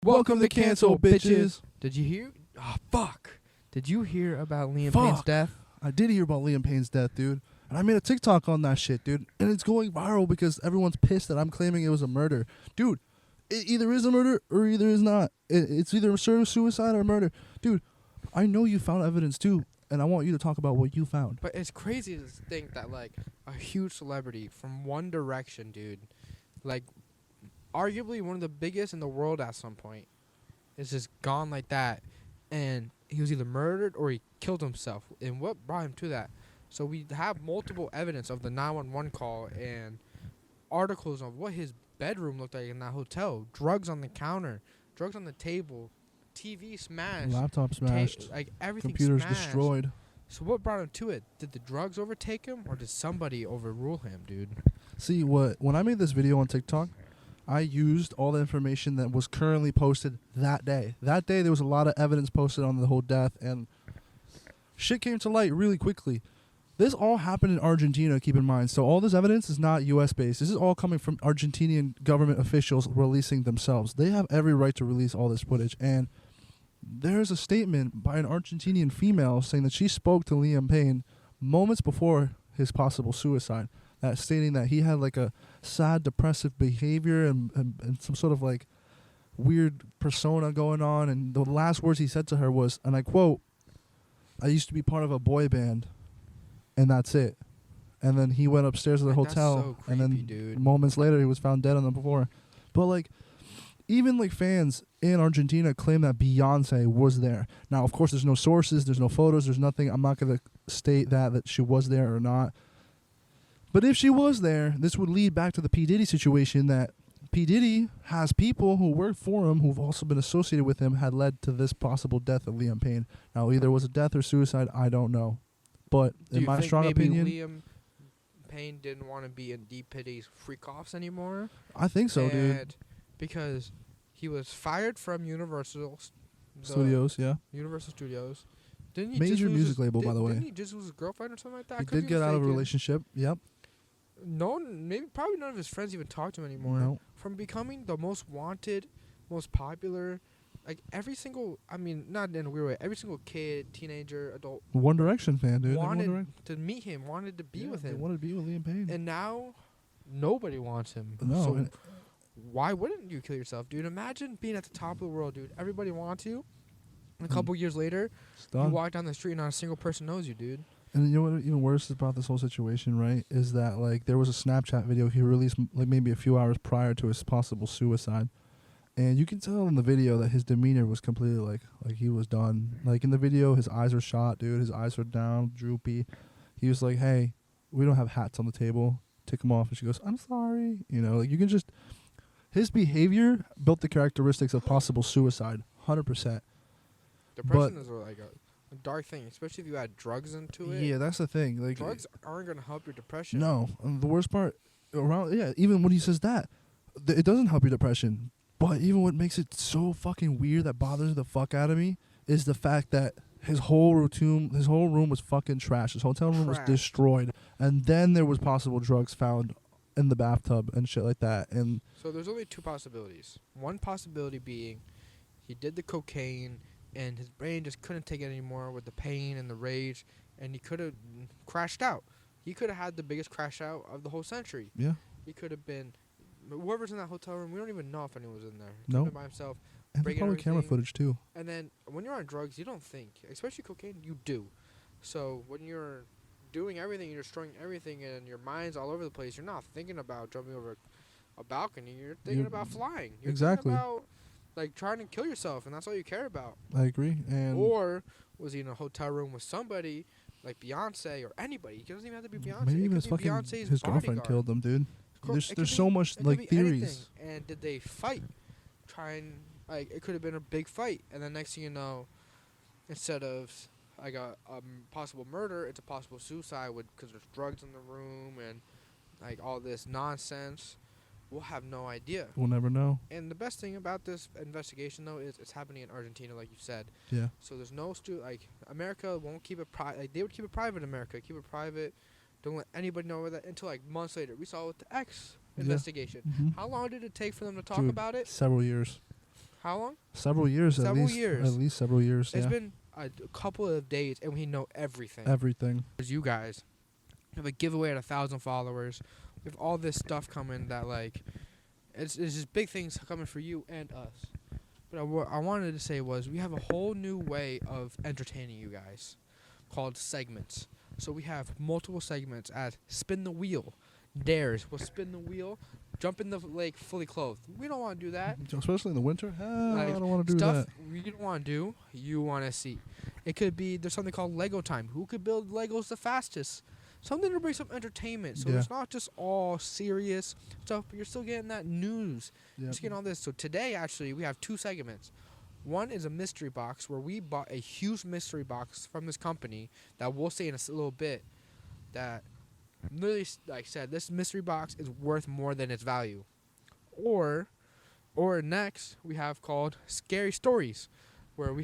Welcome to Cancel, bitches. Did you hear? Oh, fuck. Did you hear about Liam Payne's death? I did hear about Liam Payne's death, dude. And I made a TikTok on that shit, dude. And it's going viral because everyone's pissed that I'm claiming it was a murder. Dude, it either is a murder or either is not. It's either a suicide or a murder. Dude, I know you found evidence, too. And I want you to talk about what you found. But it's crazy to think that, like, a huge celebrity from One Direction, dude, like, arguably one of the biggest in the world at some point, is just gone like that. And he was either murdered or he killed himself. And what brought him to that? So we have multiple evidence of the 911 call and articles of what his bedroom looked like in that hotel. Drugs on the counter, drugs on the table, TV smashed, Laptop smashed, like everything computers smashed. destroyed. So what brought him to it? Did the drugs overtake him, or did somebody overrule him, dude? See, when I made this video on TikTok, I used all the information that was currently posted that day. That day, there was a lot of evidence posted on the whole death, and shit came to light really quickly. This all happened in Argentina, keep in mind. So all this evidence is not U.S.-based. This is all coming from Argentinian government officials releasing themselves. They have every right to release all this footage, and there's a statement by an Argentinian female saying that she spoke to Liam Payne moments before his possible suicide, that stating that he had like a sad, depressive behavior and some sort of like weird persona going on. And the last words he said to her was, and I quote, "I used to be part of a boy band, and that's it." And then he went upstairs to the hotel, so creepy, and then dude. Moments later he was found dead on the floor. But like, even like fans in Argentina claim that Beyonce was there. Now, of course, there's no sources, there's no photos, there's nothing. I'm not gonna state that she was there or not. But if she was there, this would lead back to the P. Diddy situation, that P. Diddy has people who work for him who've also been associated with him, had led to this possible death of Liam Payne. Now, either it was a death or suicide, I don't know. But in my strong opinion, Liam Payne didn't want to be in D. Diddy's freak-offs anymore? I think so, dude. Because he was fired from Universal Studios, yeah. Universal Studios. Didn't he Major music label, by the way. Didn't he just lose his girlfriend or something like that? He did get out of a relationship, yep. Probably none of his friends even talk to him anymore. No. From becoming the most wanted, most popular, like every single, I mean, not in a weird way, every single kid, teenager, adult. One Direction fan, dude. Wanted to meet him, wanted to be with him. They wanted to be with Liam Payne. And now, nobody wants him. No. So why wouldn't you kill yourself, dude? Imagine being at the top of the world, dude. Everybody wants you. And a couple years later, you walk down the street and not a single person knows you, dude. And you know what even worse about this whole situation, right, is that, like, there was a Snapchat video he released, like, maybe a few hours prior to his possible suicide. And you can tell in the video that his demeanor was completely, like he was done. Like, in the video, his eyes are shot, dude. His eyes are down, droopy. He was like, "Hey, we don't have hats on the table. Take them off." And she goes, "I'm sorry." You know, like, you can just... His behavior built the characteristics of possible suicide, 100%. Depression is like a dark thing, especially if you add drugs into it. Yeah, that's the thing. Like, drugs aren't going to help your depression. No. And the worst part, even when he says that, it doesn't help your depression. But even what makes it so fucking weird, that bothers the fuck out of me, is the fact that his whole room was fucking trash. His hotel room was destroyed. And then there was possible drugs found in the bathtub and shit like that. And so there's only two possibilities. One possibility being he did the cocaine and his brain just couldn't take it anymore with the pain and the rage, and he could have crashed out. He could have had the biggest crash out of the whole century. Yeah. He could have been... Whoever's in that hotel room, we don't even know if anyone was in there. No. By himself. And there's probably camera footage, too. And then when you're on drugs, you don't think. Especially cocaine, you do. So when you're doing everything, you're destroying everything, and your mind's all over the place, you're not thinking about jumping over a balcony. You're thinking about flying. You're exactly. thinking about, like, trying to kill yourself, and that's all you care about. I agree. And or was he in a hotel room with somebody like Beyonce or anybody? It doesn't even have to be Beyonce. Maybe it even his girlfriend killed him, dude. There's so much, like, theories. Anything. And did they fight? Like, it could have been a big fight, and then next thing you know, instead of like a possible murder, it's a possible suicide because there's drugs in the room and like all this nonsense. We'll have no idea. We'll never know. And the best thing about this investigation, though, is it's happening in Argentina, like you said. Yeah. So there's no America won't keep it private. Like, they would keep it private in America. Keep it private. Don't let anybody know about that until, like, months later. We saw it with the X investigation. Mm-hmm. How long did it take for them to talk about it? Several years. How long? Several years, at Several least. years. At least several years. It's yeah. been a couple of days, and we know everything. Everything. There's you guys. We have a giveaway at 1,000 followers. We have all this stuff coming that like, it's just big things coming for you and us. But what I wanted to say was we have a whole new way of entertaining you guys, called segments. So we have multiple segments as spin the wheel, dares. We'll spin the wheel, jump in the lake fully clothed. We don't want to do that. Especially in the winter. Like, I don't want to do stuff that. we don't want to do, you want to see. It could be there's something called Lego time. Who could build Legos the fastest? Something to bring some entertainment. So Yeah. it's not just all serious stuff, but you're still getting that news. Yeah. Just getting all this. So today, actually, we have two segments. One is a mystery box where we bought a huge mystery box from this company that we'll say in a little bit that literally, like I said, this mystery box is worth more than its value. Or next, we have called Scary Stories, where he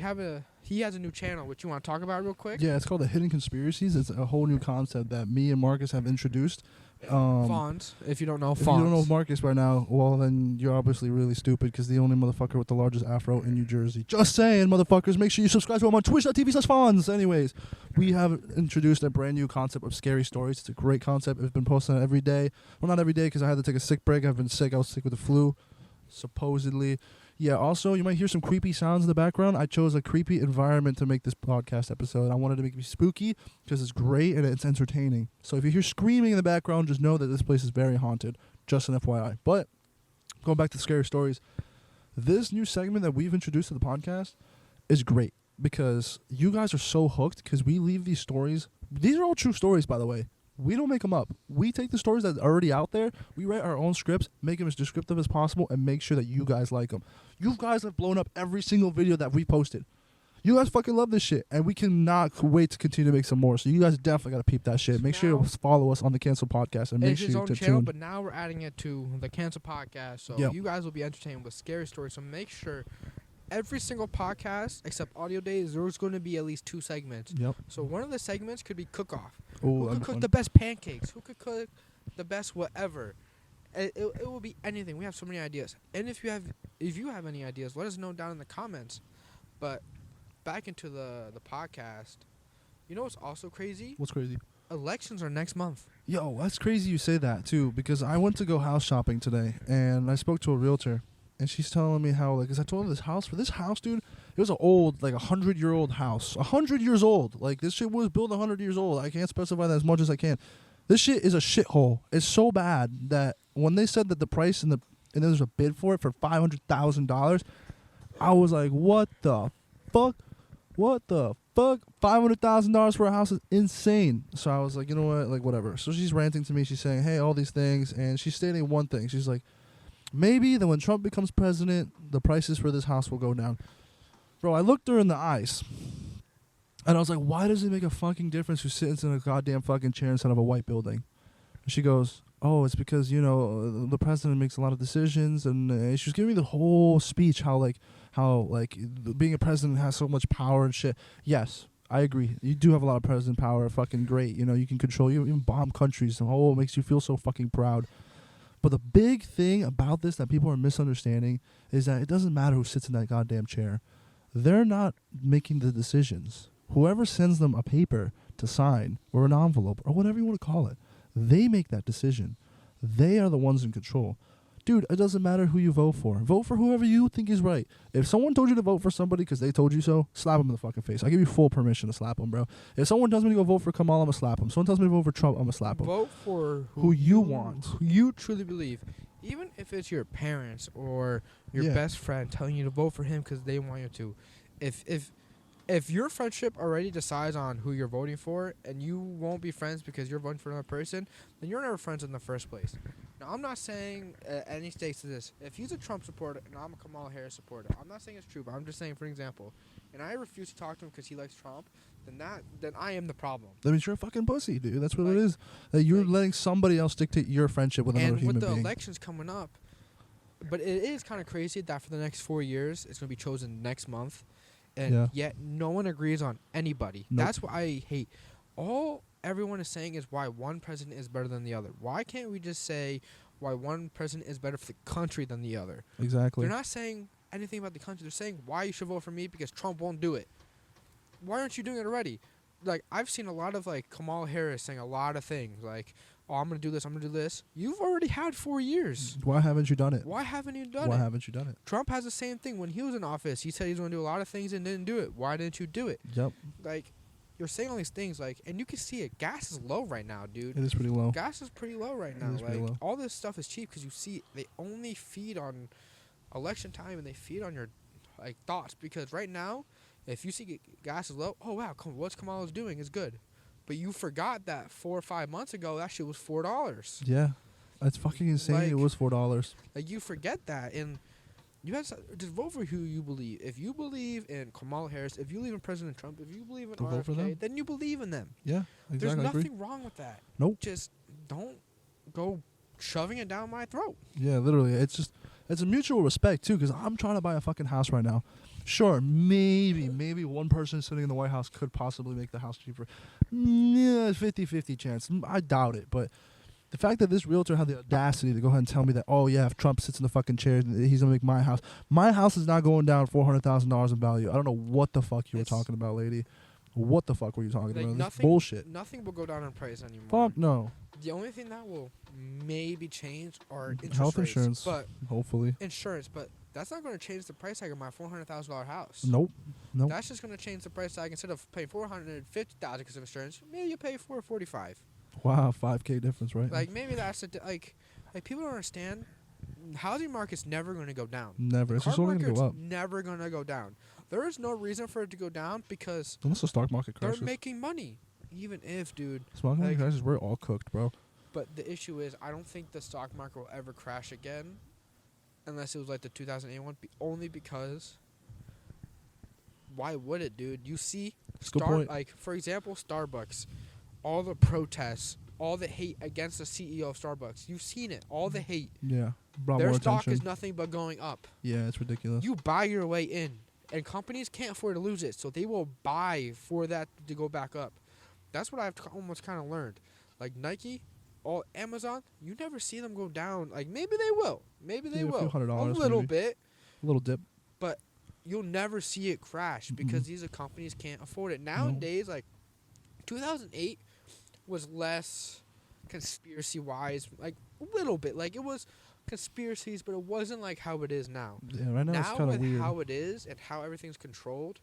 has a new channel, which you want to talk about real quick? Yeah, it's called the Hidden Conspiracies. It's a whole new concept that me and Marcus have introduced. Fonz, if you don't know If Fonz. you don't know Marcus right now, well, then you're obviously really stupid because the only motherfucker with the largest afro in New Jersey. Just saying, motherfuckers. Make sure you subscribe to him on twitch.tv/Fonz. Anyways, we have introduced a brand new concept of Scary Stories. It's a great concept. It's been posted every day. Well, not every day because I had to take a sick break. I've been sick. I was sick with the flu, supposedly. Yeah, also, you might hear some creepy sounds in the background. I chose a creepy environment to make this podcast episode. I wanted to make it spooky because it's great and it's entertaining. So if you hear screaming in the background, just know that this place is very haunted. Just an FYI. But going back to Scary Stories, this new segment that we've introduced to the podcast is great because you guys are so hooked because we leave these stories. These are all true stories, by the way. We don't make them up. We take the stories that are already out there. We write our own scripts, make them as descriptive as possible, and make sure that you guys like them. You guys have blown up every single video that we posted. You guys fucking love this shit, and we cannot wait to continue to make some more. So you guys definitely got to peep that shit. Make sure you follow us on the Cancel Podcast, and make It's sure his you own to channel, tune. but now we're adding it to the Cancel Podcast. So Yep. you guys will be entertained with scary stories. So make sure every single podcast, except audio days, there's going to be at least two segments. Yep. So one of the segments could be cook-off. Oh, Who could cook the best pancakes? Who could cook the best whatever? It will be anything. We have so many ideas. And if you have any ideas, let us know down in the comments. But back into the podcast. You know what's also crazy? What's crazy? Elections are next month. Yo, that's crazy you say that, too, because I went to go house shopping today, and I spoke to a realtor, and she's telling me how, like, because I told her for this house, dude, it was an old, like, 100-year-old house. 100 years old. Like, this shit was built 100 years old. I can't specify that as much as I can. This shit is a shithole. It's so bad that when they said that the price and there's a bid for it for $500,000, I was like, what the fuck? What the fuck? $500,000 for a house is insane. So I was like, you know what? Like, whatever. So she's ranting to me. She's saying, hey, all these things. And she's stating one thing. She's like, maybe that when Trump becomes president, the prices for this house will go down. Bro, I looked her in the eyes. And I was like, why does it make a fucking difference who sits in a goddamn fucking chair instead of a white building? And she goes, oh, it's because, you know, the president makes a lot of decisions. And she was giving me the whole speech how being a president has so much power and shit. Yes, I agree. You do have a lot of president power. Fucking great. You know, you can control, you even bomb countries. Oh, it makes you feel so fucking proud. But the big thing about this that people are misunderstanding is that it doesn't matter who sits in that goddamn chair. They're not making the decisions. Whoever sends them a paper to sign or an envelope or whatever you want to call it, they make that decision. They are the ones in control. Dude, it doesn't matter who you vote for. Vote for whoever you think is right. If someone told you to vote for somebody because they told you so, slap them in the fucking face. I give you full permission to slap them, bro. If someone tells me to go vote for Kamal, I'm going to slap him. Someone tells me to vote for Trump, I'm going to slap him. Vote for who you want. Who you truly believe. Even if it's your parents or your best friend telling you to vote for him because they want you to. If your friendship already decides on who you're voting for and you won't be friends because you're voting for another person, then you're never friends in the first place. Now, I'm not saying any stakes to this. If he's a Trump supporter and I'm a Kamala Harris supporter, I'm not saying it's true, but I'm just saying, for example, and I refuse to talk to him because he likes Trump, then I am the problem. That means you're a fucking pussy, dude. That's what it is. That you're letting somebody else dictate your friendship with another human being. And with the elections coming up, but it is kind of crazy that for the next 4 years, it's going to be chosen next month. And yet no one agrees on anybody. Nope. That's what I hate. All everyone is saying is why one president is better than the other. Why can't we just say why one president is better for the country than the other? Exactly. They're not saying anything about the country. They're saying why you should vote for me because Trump won't do it. Why aren't you doing it already? Like, I've seen a lot of, like, Kamala Harris saying a lot of things. Like, oh, I'm going to do this, I'm going to do this. You've already had 4 years. Why haven't you done it? Why haven't you done it? Why haven't you done it? Trump has the same thing. When he was in office, he said he was going to do a lot of things and didn't do it. Why didn't you do it? Yep. Like, you're saying all these things, like, and you can see it. Gas is low right now, dude. It is pretty low. Gas is pretty low right now. It is pretty Like, low. all this stuff is cheap because you see they only feed on election time and they feed on your, like, thoughts. Because right now, if you see gas is low, oh, wow, what's Kamala's doing is good. But you forgot that 4 or 5 months ago, that shit was $4. Yeah. That's fucking insane. Like, it was $4. Like, you forget that. And you have to just vote for who you believe. If you believe in Kamala Harris, if you believe in President Trump, if you believe in Vote for them. RFK, then you believe in them. Yeah, exactly. There's I agree. nothing wrong with that. Nope. Just don't go shoving it down my throat. Yeah, literally. It's a mutual respect, too, because I'm trying to buy a fucking house right now. Sure, maybe one person sitting in the White House could possibly make the house cheaper. Yeah, 50-50 chance. I doubt it, but the fact that this realtor had the audacity to go ahead and tell me that, oh, yeah, if Trump sits in the fucking chair, he's going to make my house is not going down $400,000 in value. I don't know what the fuck you were talking about, lady. What the fuck were you talking about? This bullshit. Nothing will go down in price anymore. Fuck no. The only thing that will maybe change are interest Health rates, insurance, but hopefully. Insurance, but that's not going to change the price tag of my $400,000 house. Nope. That's just going to change the price tag. Instead of paying $450,000 because of insurance, maybe you pay $445,000. Wow, $5K difference, right? Like, maybe that's like people don't understand. Housing market's never going to go down. Never. It's just only going to go up. Never going to go down. There is no reason for it to go down because unless the stock market crashes. They're making money. Even if, dude. Stock market crashes, we're all cooked, bro. But the issue is, I don't think the stock market will ever crash again, unless it was like the 2008 one. Only because, why would it, dude? You see, like for example, Starbucks, all the protests, all the hate against the CEO of Starbucks. You've seen it, all the hate. Yeah, brought their more stock attention. is nothing but going up. Yeah, it's ridiculous. You buy your way in, and companies can't afford to lose it, so they will buy for that to go back up. That's what I've almost kind of learned. Like Nike, Amazon, you never see them go down. Like, maybe they will. Maybe they will. $100, a little maybe. bit. A little dip. But you'll never see it crash because these companies can't afford it. Nowadays, like, 2008 was less conspiracy-wise. Like, a little bit. Like, it was conspiracies, but it wasn't like how it is now. Yeah, right now it's kind of weird. How it is and how everything's controlled,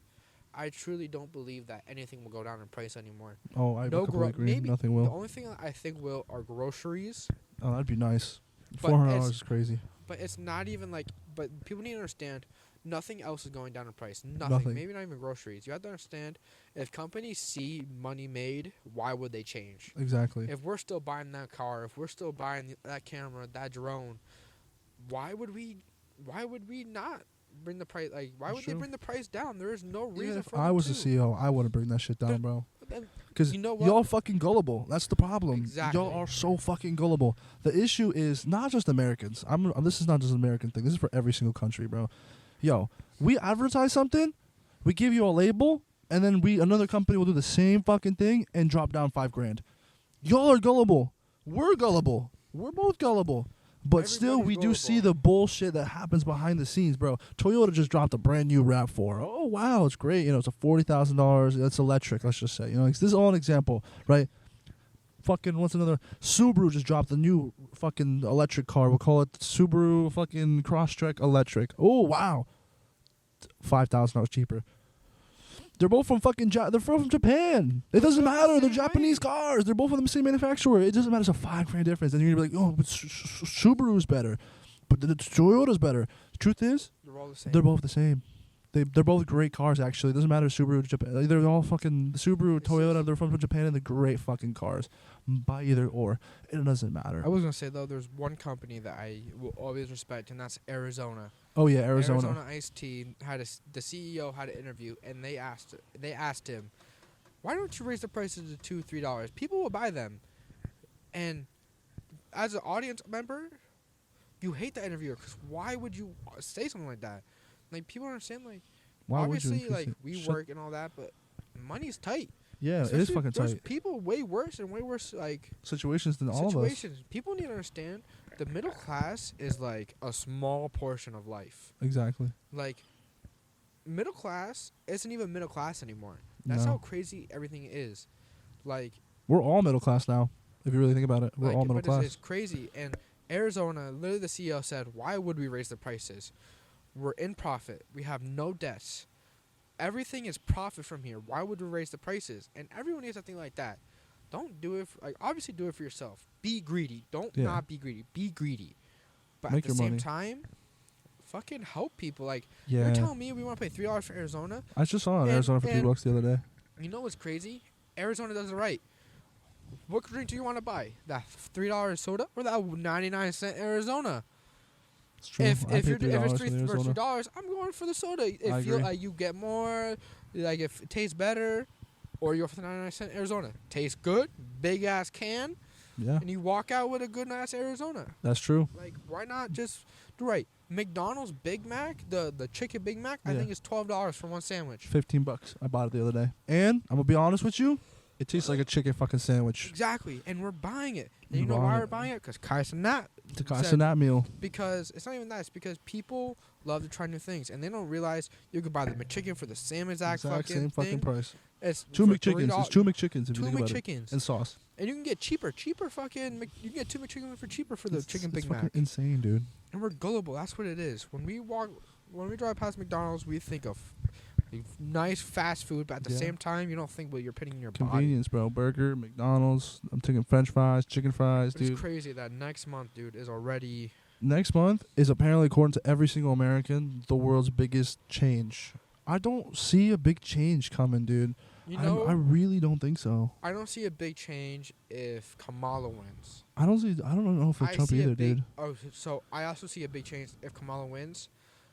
I truly don't believe that anything will go down in price anymore. Oh, I completely agree. Maybe nothing will. The only thing I think will are groceries. Oh, that'd be nice. $400 is crazy. But it's not even like. But people need to understand, nothing else is going down in price. Nothing. Maybe not even groceries. You have to understand, if companies see money made, why would they change? Exactly. If we're still buying that car, if we're still buying that camera, that drone, why would we not bring the price? Like, why would they bring the price down? There is no reason for it. If I was the CEO, I wouldn't bring that shit down, bro. Because y'all fucking gullible. That's the problem. Exactly. Y'all are so fucking gullible. The issue is not just Americans. This is not just an American thing. This is for every single country, bro. Yo, we advertise something, we give you a label, and then another company will do the same fucking thing and drop down $5,000. Y'all are gullible. We're gullible. We're both gullible. But still, we do see the bullshit that happens behind the scenes, bro. Toyota just dropped a brand new RAV4. Oh, wow, it's great. It's a $40,000. That's electric, let's just say. This is all an example, right? Fucking, what's another? Subaru just dropped a new fucking electric car. We'll call it Subaru fucking Crosstrek Electric. Oh, wow. $5,000 cheaper. They're both from they're from Japan. It doesn't matter. They're Japanese cars. They're both from the same manufacturer. It doesn't matter. It's a $5,000 difference. And you're going to be like, oh, but Subaru's better. But the Toyota's better. The truth is, they're all the same. They're both the same. They're both great cars, actually. It doesn't matter Subaru, Japan. They're all fucking Subaru, Toyota. They're from Japan, and they're great fucking cars. Buy either or. It doesn't matter. I was going to say, though, there's one company that I will always respect, and that's Arizona. Oh, yeah, Arizona. Arizona Iced Tea the CEO had an interview, and they asked him, why don't you raise the prices to $2-3? People will buy them. And as an audience member, you hate the interviewer, because why would you say something like that? Like, people understand, like, why obviously, like, we work and all that, but money's tight. Yeah, it is fucking tight. There's people way worse, like, situations than all of us. People need to understand, the middle class is like a small portion of life. Exactly. Like, middle class isn't even middle class anymore. That's No. how crazy everything is. Like, We're all middle class now. If you really think about it, we're like, all middle but class. it's crazy. And Arizona, literally the CEO said, why would we raise the prices? We're in profit. We have no debts. Everything is profit from here. Why would we raise the prices? And everyone needs something like that. Don't do it. Obviously, do it for yourself. Be greedy. Don't not be greedy. Be greedy. But Make at the your same money. time, fucking help people. Like, Yeah. you're telling me we want to pay $3 for Arizona? I just saw in and- Arizona for and- $3 the other day. You know what's crazy? Arizona does it right. What drink do you want to buy? That $3 soda or that 99-cent Arizona? It's true. If I paid it's $3 three for the for Arizona. $3, I'm going for the soda. I If you agree. like, you get more, like if it tastes better, or you go for the 99-cent Arizona. Tastes good, big ass can, Yeah, and you walk out with a good ass Arizona. that's true. Like, why not just do right? McDonald's Big Mac, the chicken Big Mac, I Yeah. think is $12 for one sandwich. $15. I bought it the other day. And I'm gonna be honest with you, it tastes like a chicken fucking sandwich. Exactly, and we're buying it. And you We're know why buying we're it. buying it? Because Kais and Nat The cost said- of that meal. Because it's not even that. It's because people love to try new things, and they don't realize you could buy the McChicken for the same exact Same fucking fucking thing. price. It's Two for McChickens. $3. It's two McChickens if Two you think about it. McChickens, And sauce. and you can get cheaper fucking. You can get two McChickens for cheaper for the chicken It's Big fucking Mac. insane, dude. And we're gullible. That's what it is. When we drive past McDonald's, we think of nice fast food, but at the Yeah. same time, you don't think what you're putting in your body. Convenience, bro. Burger, McDonald's. I'm taking French fries, chicken fries, But dude. it's crazy that next month, dude, is already. Next month is apparently, according to every single American, the world's biggest change. I don't see a big change coming, dude. You know, I really don't think so. I don't see a big change if Kamala wins. I don't know if it's Trump see a either, big, dude. Oh, so I also see a big change if Kamala wins,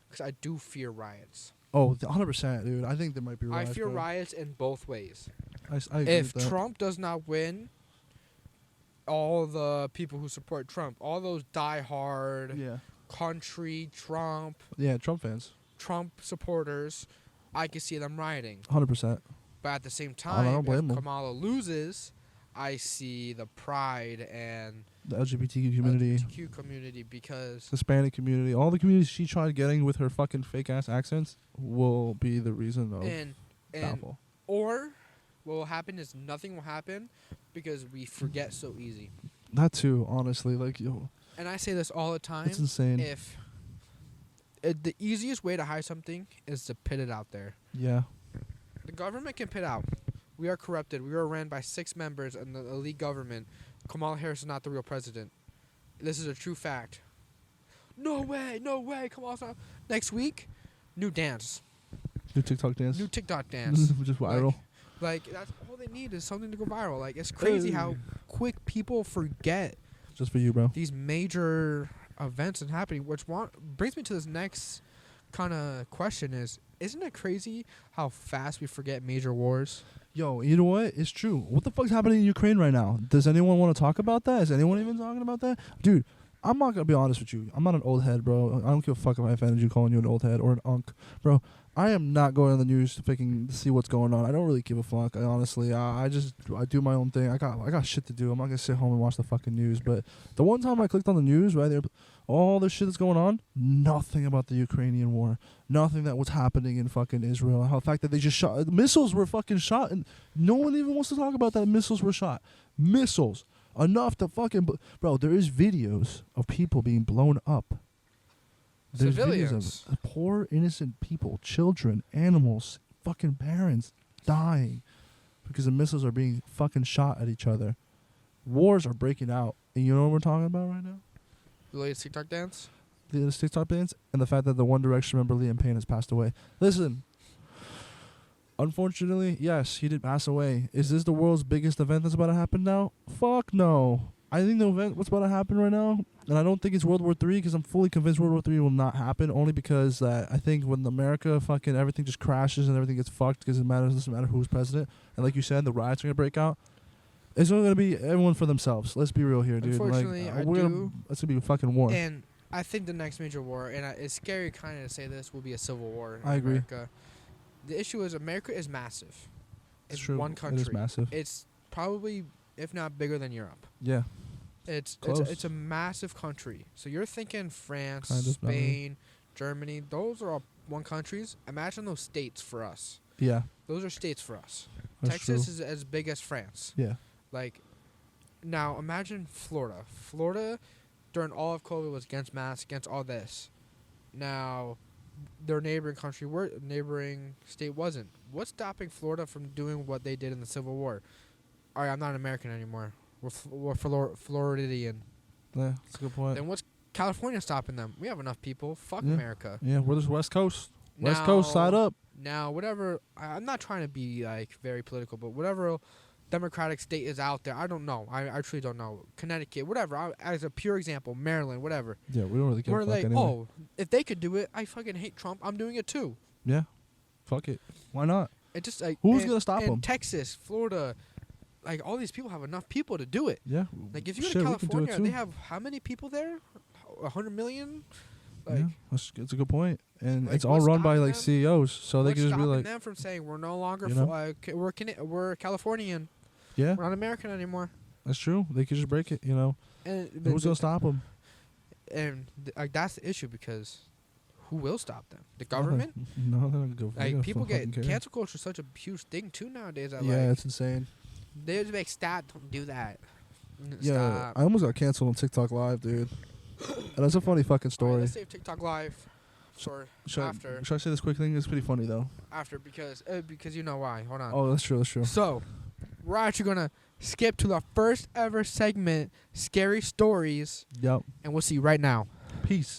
because I do fear riots. Oh, 100%, dude. I think there might be riots. I fear bro. riots in both ways. I agree If with that. Trump does not win, all the people who support Trump, all those die-hard Yeah. country Trump Trump fans. supporters, I can see them rioting. 100%. But at the same I time, don't if blame 'em. Kamala loses, I see the pride and The LGBTQ community, LGBTQ community, because Hispanic community, all the communities she tried getting with her fucking fake ass accents will be the reason of and downfall. or what will happen is nothing will happen because we forget so easy. That too, honestly, like yo, And I say this all the time. it's insane. If the easiest way to hide something is to put it out there. Yeah, The government can put out, we are corrupted. We are ran by 6 members in the elite government. Kamala Harris is not the real president. This is a true fact. No way, Kamala's not. Next week, new dance. new TikTok dance, New TikTok dance. which is viral. Like, that's all they need is something to go viral. Like, it's crazy how quick people forget Just for you, bro. these major events and happening, which brings me to this next kind of question isn't it crazy how fast we forget major wars? Yo, you know what? It's true. What the fuck's happening in Ukraine right now? Does anyone want to talk about that? Is anyone even talking about that? Dude, I'm not going to be honest with you. I'm not an old head, bro. I don't give a fuck if I offended you calling you an old head or an unk. Bro, I am not going on the news to see what's going on. I don't really give a fuck. I honestly, I do my own thing. I got shit to do. I'm not going to sit home and watch the fucking news. But the one time I clicked on the news, right there, all the shit that's going on, nothing about the Ukrainian war. Nothing that was happening in fucking Israel. How the fact that they just shot, missiles were fucking shot, and no one even wants to talk about that missiles were shot. Missiles. Enough to fucking, bro, there is videos of people being blown up. There's Civilians. videos of poor innocent people, children, animals, fucking parents dying because the missiles are being fucking shot at each other. Wars are breaking out. And you know what we're talking about right now? The latest TikTok dance? The TikTok bands and the fact that the One Direction member Liam Payne has passed away. Listen, unfortunately, yes, he did pass away. Is this the world's biggest event that's about to happen now? Fuck no. I think the event what's about to happen right now, and I don't think it's World War III because I'm fully convinced World War III will not happen, only because I think when America fucking everything just crashes and everything gets fucked because it doesn't matter who's president, and like you said, the riots are gonna break out. It's only gonna be everyone for themselves. Let's be real here, dude. Unfortunately, like, I we're do. gonna, it's gonna be a fucking war. And I think the next major war, and it's scary kind of to say this, will be a civil war in I agree. America. The issue is America is massive. It's It's true. one country. It is massive. It's probably, if not bigger than Europe. Yeah. It's a massive country. So you're thinking France, Kind of, not really. Spain, Germany. Those are all one countries. Imagine those states for us. Yeah. Those are states for us. That's Texas true. is as big as France. Yeah. Like, now imagine Florida. Florida, during all of COVID, was against masks, against all this. Now, their neighboring state wasn't. What's stopping Florida from doing what they did in the Civil War? All right, I'm not American anymore. We're Floridian. Yeah, that's a good point. Then what's California stopping them? We have enough people. Fuck Yeah. America. Yeah, we're just West Coast. West Coast, side up. Now, whatever. I'm not trying to be like very political, but whatever Democratic state is out there, I don't know. I truly don't know. Connecticut, whatever. As a pure example, Maryland, whatever. Yeah, we don't really give a We're fuck like, anyway. oh, if they could do it, I fucking hate Trump. I'm doing it too. Yeah, fuck it. Why not? It just like Who's gonna stop and them? Texas, Florida, like all these people have enough people to do it. Yeah. Like if you go Shit, to we can do it California, too. they have how many people there? 100 million. Like, Yeah, that's a good point. And Like, it's all what's run by stopping like them? CEOs, so they what's can just be stopping like, them from saying we're no longer you know? we're Californian, yeah, we're not American anymore. that's true. They could just break it, you know. And Who's gonna stop them? like that's the issue because who will stop them? The government? No, they're not gonna go. Like people get cancel culture is such a huge thing too nowadays. That Yeah, like, it's insane. they just make don't do that. Yeah, Stop. I almost got canceled on TikTok Live, dude. And that's a funny fucking Alright, story. let's save TikTok Live for Should after. I say this quick thing? It's pretty funny though. After because you know why. Hold on. Oh, that's true. That's true. So, we're actually gonna skip to the first ever segment, Scary Stories, Yep. and we'll see you right now. Peace.